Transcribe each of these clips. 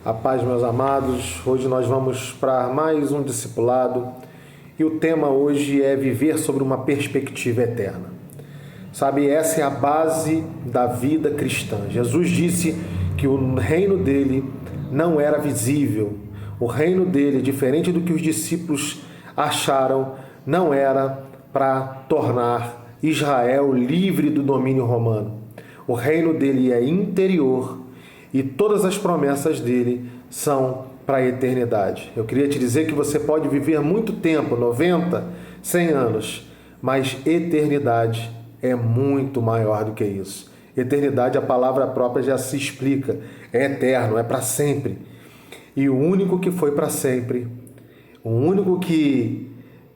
A paz, meus amados. Hoje nós vamos para mais um discipulado e o tema hoje é viver sobre uma perspectiva eterna. Sabe, essa é a base da vida cristã. Jesus disse que o reino dele não era visível. O reino dele, diferente do que os discípulos acharam, não era para tornar Israel livre do domínio romano. O reino dele é interior e todas as promessas dele são para a eternidade. Eu queria te dizer que você pode viver muito tempo, 90, 100 anos, mas eternidade é muito maior do que isso. Eternidade, a palavra própria já se explica, é eterno, é para sempre. E o único que foi para sempre, o único que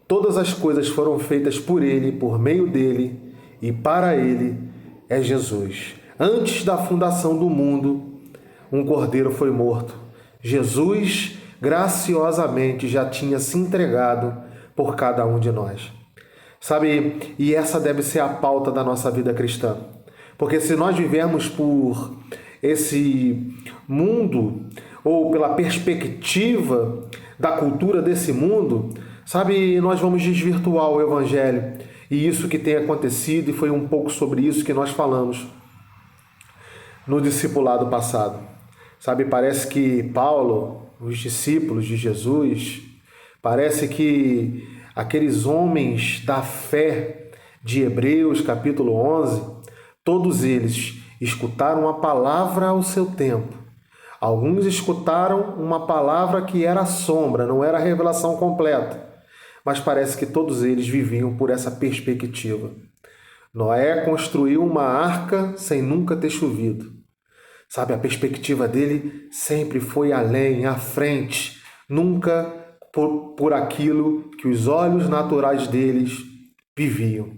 todas as coisas foram feitas por ele, por meio dele e para ele, é Jesus. Antes da fundação do mundo, um cordeiro foi morto. Jesus, graciosamente, já tinha se entregado por cada um de nós. Sabe, e essa deve ser a pauta da nossa vida cristã. Porque se nós vivermos por esse mundo, ou pela perspectiva da cultura desse mundo, sabe, nós vamos desvirtuar o Evangelho. E isso que tem acontecido, e foi um pouco sobre isso que nós falamos no discipulado passado. Sabe, parece que Paulo, os discípulos de Jesus, parece que aqueles homens da fé de Hebreus, capítulo 11, todos eles escutaram a palavra ao seu tempo. Alguns escutaram uma palavra que era sombra, não era a revelação completa, mas parece que todos eles viviam por essa perspectiva. Noé construiu uma arca sem nunca ter chovido. Sabe, a perspectiva dele sempre foi além, à frente, nunca por aquilo que os olhos naturais deles viviam.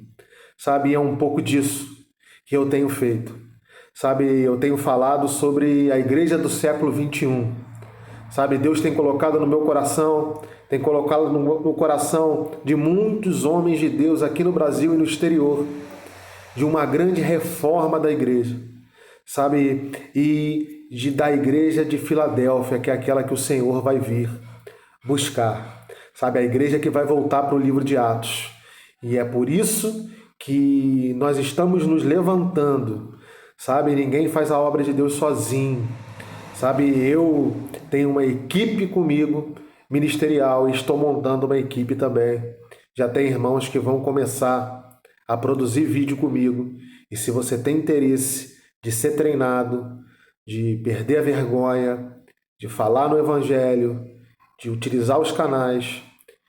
Sabe, é um pouco disso que eu tenho feito. Sabe, eu tenho falado sobre a igreja do século 21. Sabe, Deus tem colocado no meu coração, tem colocado no coração de muitos homens de Deus aqui no Brasil e no exterior, de uma grande reforma da igreja. Sabe, e da igreja de Filadélfia, que é aquela que o Senhor vai vir buscar. Sabe, a igreja que vai voltar para o livro de Atos. E é por isso que nós estamos nos levantando. Sabe, ninguém faz a obra de Deus sozinho. Sabe, eu tenho uma equipe comigo, ministerial, e estou montando uma equipe também. Já tem irmãos que vão começar a produzir vídeo comigo. E se você tem interesse de ser treinado, de perder a vergonha, de falar no Evangelho, de utilizar os canais,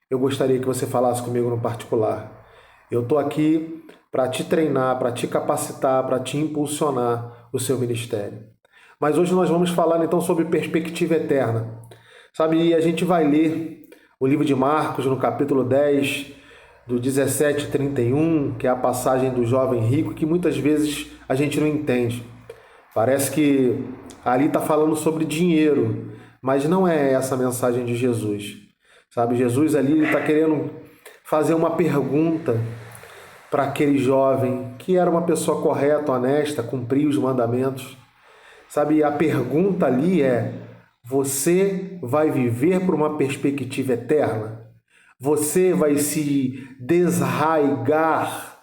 eu gostaria que você falasse comigo no particular. Eu estou aqui para te treinar, para te capacitar, para te impulsionar o seu ministério. Mas hoje nós vamos falar então sobre perspectiva eterna. Sabe, e a gente vai ler o livro de Marcos no capítulo 10, do 17 a 31, que é a passagem do jovem rico, que muitas vezes a gente não entende. Parece que ali está falando sobre dinheiro, mas não é essa a mensagem de Jesus. Sabe, Jesus ali está querendo fazer uma pergunta para aquele jovem que era uma pessoa correta, honesta, cumpria os mandamentos. Sabe, a pergunta ali é: você vai viver por uma perspectiva eterna? Você vai se desarraigar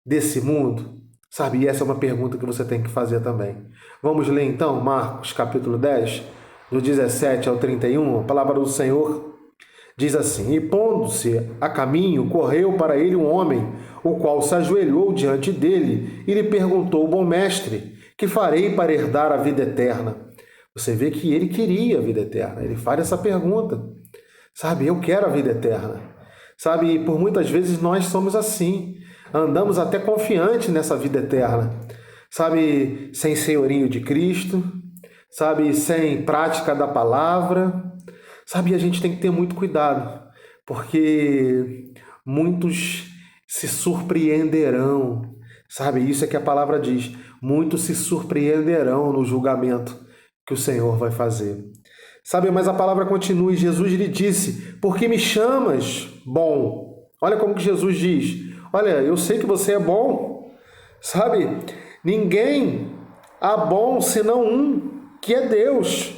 desse mundo? Sabe, e essa é uma pergunta que você tem que fazer também. Vamos ler então Marcos capítulo 10, do 17 ao 31. A palavra do Senhor diz assim: E pondo-se a caminho, correu para ele um homem, o qual se ajoelhou diante dele e lhe perguntou: Bom mestre, que farei para herdar a vida eterna? Você vê que ele queria a vida eterna, ele faz essa pergunta. Sabe, eu quero a vida eterna. Sabe, por muitas vezes nós somos assim. Andamos até confiantes nessa vida eterna. Sabe, sem senhorinho de Cristo. Sabe, sem prática da palavra. Sabe, a gente tem que ter muito cuidado. Porque muitos se surpreenderão. Sabe, isso é que a palavra diz. Muitos se surpreenderão no julgamento que o Senhor vai fazer. Sabe, mas a palavra continua e Jesus lhe disse: Por que me chamas bom? Olha como que Jesus diz: Olha, eu sei que você é bom. Sabe, ninguém há bom senão um. que é Deus.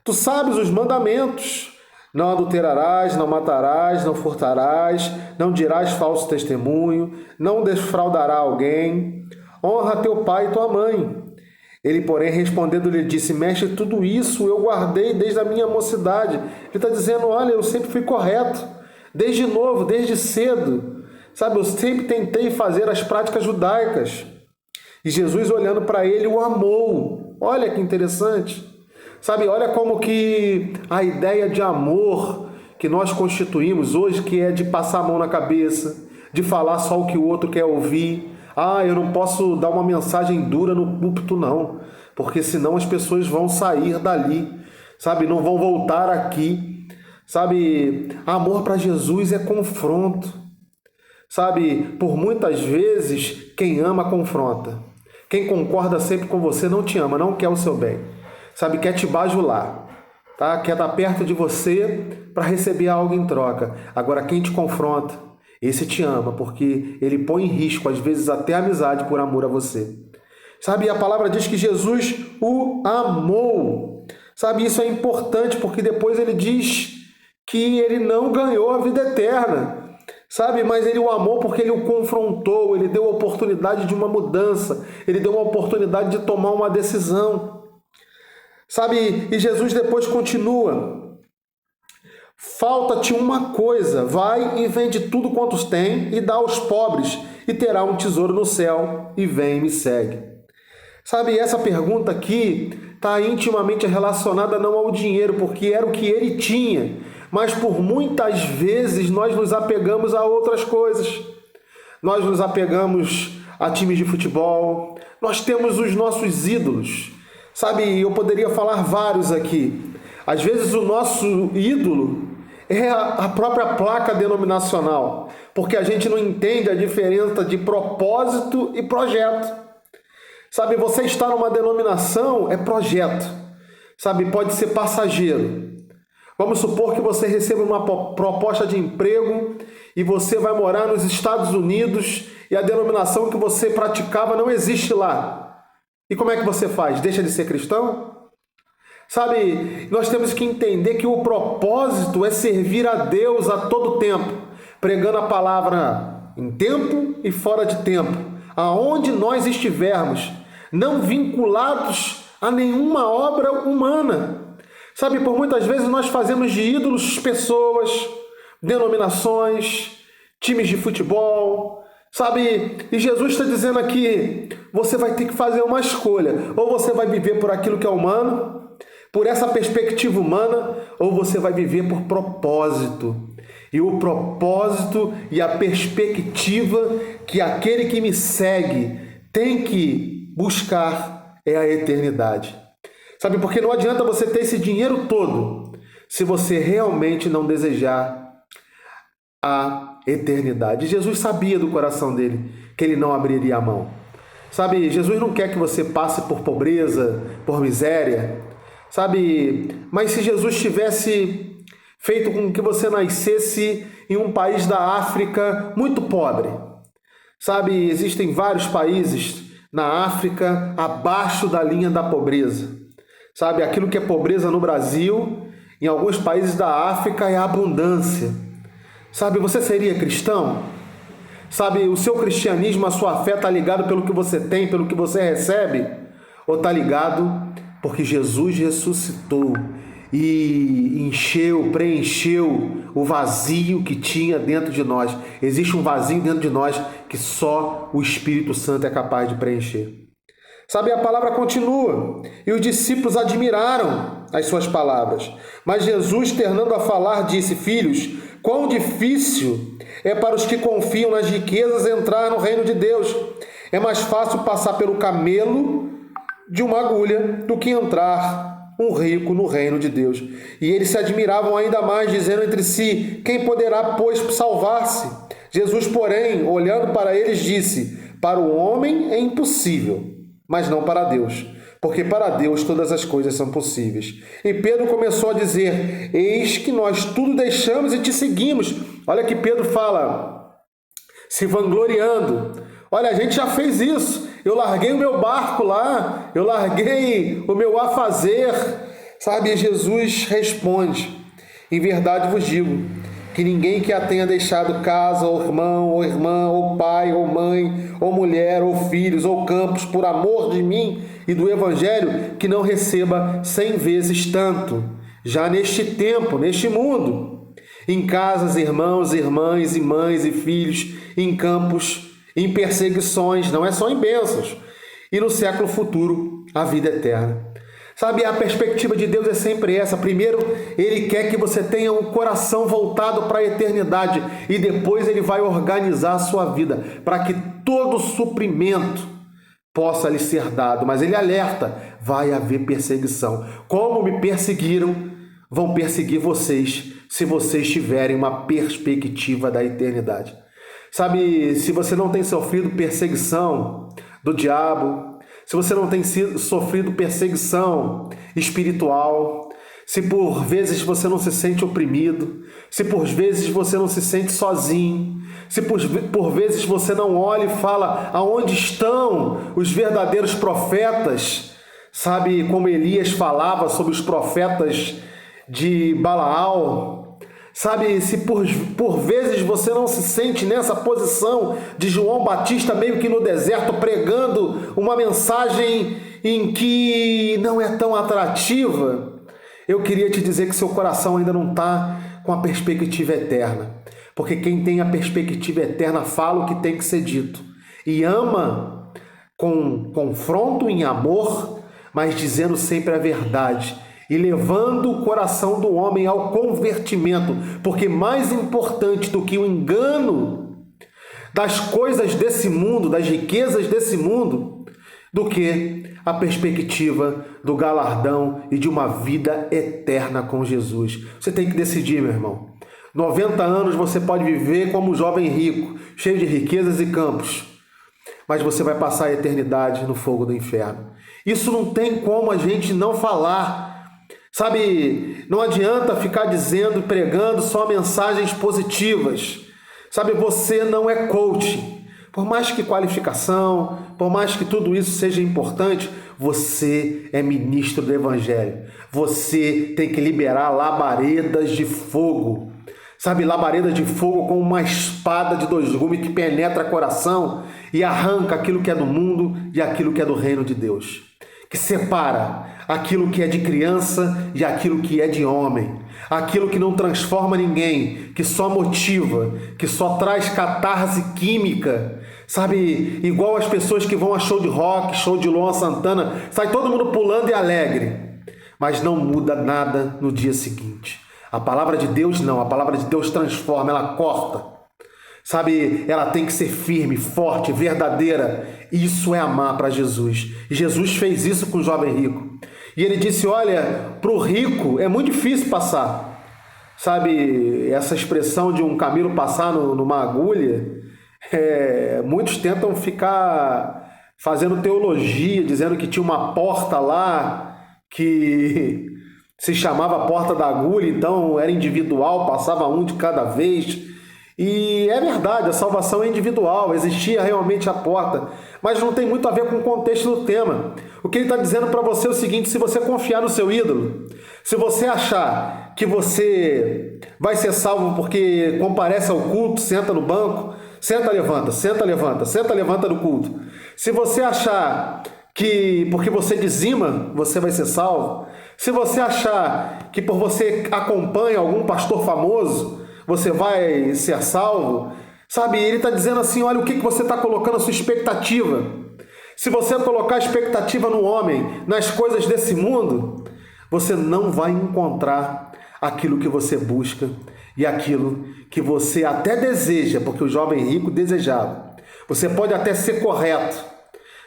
Tu sabes os mandamentos: não adulterarás, não matarás, não furtarás, não dirás falso testemunho, não defraudará alguém, honra teu pai e tua mãe. Ele, porém, respondendo, lhe disse: mestre, tudo isso eu guardei desde a minha mocidade. Ele está dizendo: olha, eu sempre fui correto, desde novo, desde cedo. Sabe, eu sempre tentei fazer as práticas judaicas. E Jesus, olhando para ele, o amou. Olha que interessante. Sabe, olha como que a ideia de amor que nós constituímos hoje, que é de passar a mão na cabeça, de falar só o que o outro quer ouvir. Ah, eu não posso dar uma mensagem dura no púlpito, não, porque senão as pessoas vão sair dali, sabe, não vão voltar aqui. Sabe, amor para Jesus é confronto. Sabe, por muitas vezes, quem ama confronta. Quem concorda sempre com você não te ama, não quer o seu bem. Sabe, quer te bajular, tá? Quer estar perto de você para receber algo em troca. Agora, quem te confronta, esse te ama, porque ele põe em risco, às vezes até a amizade, por amor a você. Sabe, a palavra diz que Jesus o amou. Sabe, isso é importante, porque depois ele diz que ele não ganhou a vida eterna. Sabe, mas ele o amou porque ele o confrontou, ele deu a oportunidade de uma mudança, ele deu uma oportunidade de tomar uma decisão. Sabe, e Jesus depois continua: falta-te uma coisa, vai e vende tudo quantos tem e dá aos pobres, e terá um tesouro no céu, e vem e me segue. Sabe, essa pergunta aqui está intimamente relacionada não ao dinheiro, porque era o que ele tinha, mas por muitas vezes nós nos apegamos a outras coisas. Nós nos apegamos a times de futebol, nós temos os nossos ídolos. Sabe, eu poderia falar vários aqui. Às vezes o nosso ídolo é a própria placa denominacional, porque a gente não entende a diferença de propósito e projeto. Sabe, você está numa denominação, é projeto. Sabe, pode ser passageiro. Vamos supor que você receba uma proposta de emprego e você vai morar nos Estados Unidos e a denominação que você praticava não existe lá. E como é que você faz? Deixa de ser cristão? Sabe, nós temos que entender que o propósito é servir a Deus a todo tempo, pregando a palavra em tempo e fora de tempo, aonde nós estivermos, não vinculados a nenhuma obra humana. Sabe, por muitas vezes nós fazemos de ídolos pessoas, denominações, times de futebol, sabe? E Jesus está dizendo aqui, você vai ter que fazer uma escolha. Ou você vai viver por aquilo que é humano, por essa perspectiva humana, ou você vai viver por propósito. E o propósito e a perspectiva que aquele que me segue tem que buscar é a eternidade. Sabe, porque não adianta você ter esse dinheiro todo se você realmente não desejar a eternidade. Jesus sabia do coração dele que ele não abriria a mão. Sabe, Jesus não quer que você passe por pobreza, por miséria. Sabe, mas se Jesus tivesse feito com que você nascesse em um país da África muito pobre. Sabe, existem vários países na África abaixo da linha da pobreza. Sabe, aquilo que é pobreza no Brasil, em alguns países da África é abundância. Sabe, você seria cristão? Sabe, o seu cristianismo, a sua fé está ligado pelo que você tem, pelo que você recebe? Ou está ligado porque Jesus ressuscitou e preencheu o vazio que tinha dentro de nós? Existe um vazio dentro de nós que só o Espírito Santo é capaz de preencher. Sabe, a palavra continua, e os discípulos admiraram as suas palavras. Mas Jesus, tornando a falar, disse: filhos, quão difícil é para os que confiam nas riquezas entrar no reino de Deus. É mais fácil passar pelo camelo de uma agulha do que entrar um rico no reino de Deus. E eles se admiravam ainda mais, dizendo entre si: quem poderá, pois, salvar-se? Jesus, porém, olhando para eles, disse: para o homem é impossível, mas não para Deus, porque para Deus todas as coisas são possíveis. E Pedro começou a dizer: eis que nós tudo deixamos e te seguimos. Olha que Pedro fala, se vangloriando: olha, a gente já fez isso, eu larguei o meu barco lá, eu larguei o meu afazer, sabe? E Jesus responde: em verdade vos digo, que ninguém que a tenha deixado casa, ou irmão, ou irmã, ou pai, ou mãe, ou mulher, ou filhos, ou campos, por amor de mim e do Evangelho, que não receba 100 vezes tanto, já neste tempo, neste mundo, em casas, irmãos, irmãs, e mães, e filhos, em campos, em perseguições, não é só em bênçãos, e no século futuro, a vida eterna. Sabe, a perspectiva de Deus é sempre essa. Primeiro, Ele quer que você tenha um coração voltado para a eternidade, e depois Ele vai organizar a sua vida para que todo suprimento possa lhe ser dado. Mas Ele alerta: vai haver perseguição. Como me perseguiram, vão perseguir vocês, se vocês tiverem uma perspectiva da eternidade. Sabe, se você não tem sofrido perseguição do diabo, se você não tem sofrido perseguição espiritual, se por vezes você não se sente oprimido, se por vezes você não se sente sozinho, se por vezes você não olha e fala: aonde estão os verdadeiros profetas? Sabe, como Elias falava sobre os profetas de Balaal. Sabe, se por vezes você não se sente nessa posição de João Batista, meio que no deserto, pregando uma mensagem em que não é tão atrativa, eu queria te dizer que seu coração ainda não está com a perspectiva eterna. Porque quem tem a perspectiva eterna fala o que tem que ser dito. E ama com confronto em amor, mas dizendo sempre a verdade. E levando o coração do homem ao convertimento, porque mais importante do que o engano das coisas desse mundo, das riquezas desse mundo, do que a perspectiva do galardão e de uma vida eterna com Jesus. Você tem que decidir, meu irmão. 90 anos você pode viver como um jovem rico, cheio de riquezas e campos, mas você vai passar a eternidade no fogo do inferno. Isso não tem como a gente não falar. Sabe, não adianta ficar dizendo, pregando só mensagens positivas. Sabe, você não é coach. Por mais que qualificação, por mais que tudo isso seja importante, você é ministro do Evangelho. Você tem que liberar labaredas de fogo. Sabe, labareda de fogo com uma espada de 2 gumes que penetra coração e arranca aquilo que é do mundo e aquilo que é do reino de Deus. Que separa aquilo que é de criança e aquilo que é de homem. Aquilo que não transforma ninguém, que só motiva, que só traz catarse química. Sabe, igual as pessoas que vão a show de rock, show de Luan Santana, sai todo mundo pulando e alegre, mas não muda nada no dia seguinte. A palavra de Deus não, a palavra de Deus transforma, ela corta. Sabe, ela tem que ser firme, forte, verdadeira. Isso é amar para Jesus. E Jesus fez isso com o jovem rico. E ele disse: olha, para o rico é muito difícil passar. Sabe, essa expressão de um camelo passar numa agulha, muitos tentam ficar fazendo teologia, dizendo que tinha uma porta lá que se chamava porta da agulha, então era individual, passava um de cada vez. E é verdade, a salvação é individual, existia realmente a porta, mas não tem muito a ver com o contexto do tema. O que ele está dizendo para você é o seguinte: se você confiar no seu ídolo, se você achar que você vai ser salvo porque comparece ao culto, senta no banco, senta, levanta, senta, levanta, senta, levanta do culto. Se você achar que porque você dizima, você vai ser salvo. Se você achar que por você acompanha algum pastor famoso, você vai ser salvo, sabe? Ele está dizendo assim: olha, o que você está colocando a sua expectativa. Se você colocar a expectativa no homem, nas coisas desse mundo, você não vai encontrar aquilo que você busca e aquilo que você até deseja, porque o jovem rico desejava. Você pode até ser correto,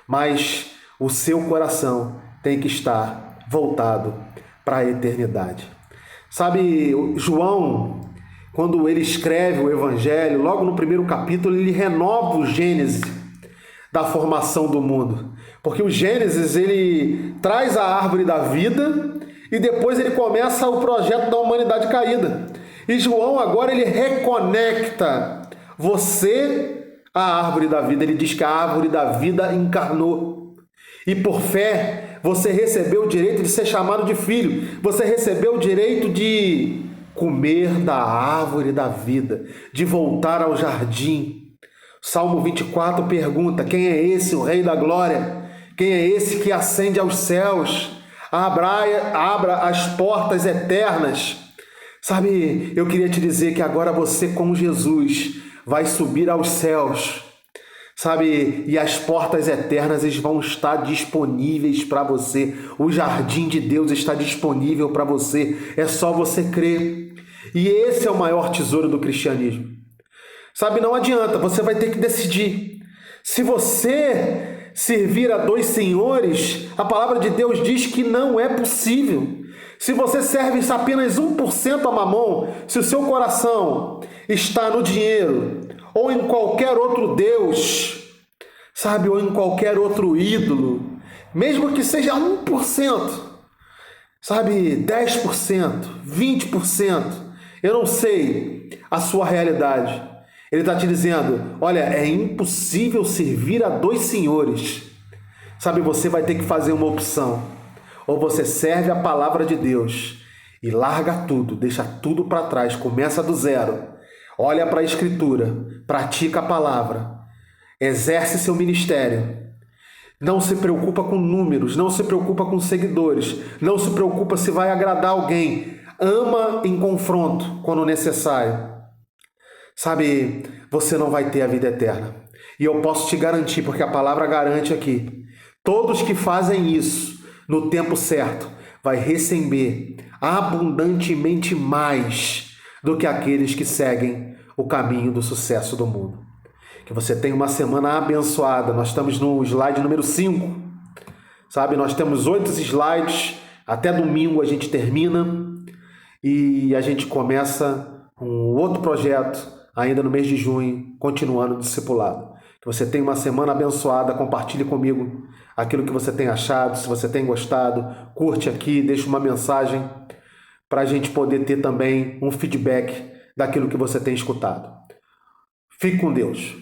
mas o seu coração tem que estar voltado para a eternidade. Sabe, João, quando ele escreve o Evangelho, logo no primeiro capítulo, ele renova o Gênesis da formação do mundo. Porque o Gênesis, ele traz a árvore da vida e depois ele começa o projeto da humanidade caída. E João agora ele reconecta você a árvore da vida. Ele diz que a árvore da vida encarnou. E por fé, você recebeu o direito de ser chamado de filho. Você recebeu o direito de comer da árvore da vida, de voltar ao jardim. Salmo 24 pergunta: quem é esse, o Rei da Glória? Quem é esse que ascende aos céus? Abra as portas eternas. Sabe, eu queria te dizer que agora você com Jesus vai subir aos céus. Sabe, e as portas eternas vão estar disponíveis para você. O jardim de Deus está disponível para você. É só você crer. E esse é o maior tesouro do cristianismo. Sabe, não adianta, você vai ter que decidir. Se você servir a dois senhores, a palavra de Deus diz que não é possível. Se você serve apenas 1% a Mamon, se o seu coração está no dinheiro, ou em qualquer outro Deus, sabe, ou em qualquer outro ídolo, mesmo que seja 1%, sabe, 10%, 20%, eu não sei a sua realidade. Ele está te dizendo, olha, é impossível servir a dois senhores. Sabe, você vai ter que fazer uma opção. Ou você serve a palavra de Deus e larga tudo, deixa tudo para trás, começa do zero. Olha para a Escritura, pratica a palavra, exerce seu ministério. Não se preocupa com números, não se preocupa com seguidores, não se preocupa se vai agradar alguém. Ama em confronto quando necessário. Sabe, você não vai ter a vida eterna. E eu posso te garantir, porque a palavra garante aqui, todos que fazem isso no tempo certo vai receber abundantemente mais do que aqueles que seguem o caminho do sucesso do mundo. Que você tenha uma semana abençoada. Nós estamos no slide número 5. Sabe, nós temos 8 slides. Até domingo a gente termina. E a gente começa um outro projeto ainda no mês de junho, continuando o discipulado. Que você tenha uma semana abençoada. Compartilhe comigo aquilo que você tem achado. Se você tem gostado, curte aqui, deixa uma mensagem para a gente poder ter também um feedback daquilo que você tem escutado. Fique com Deus.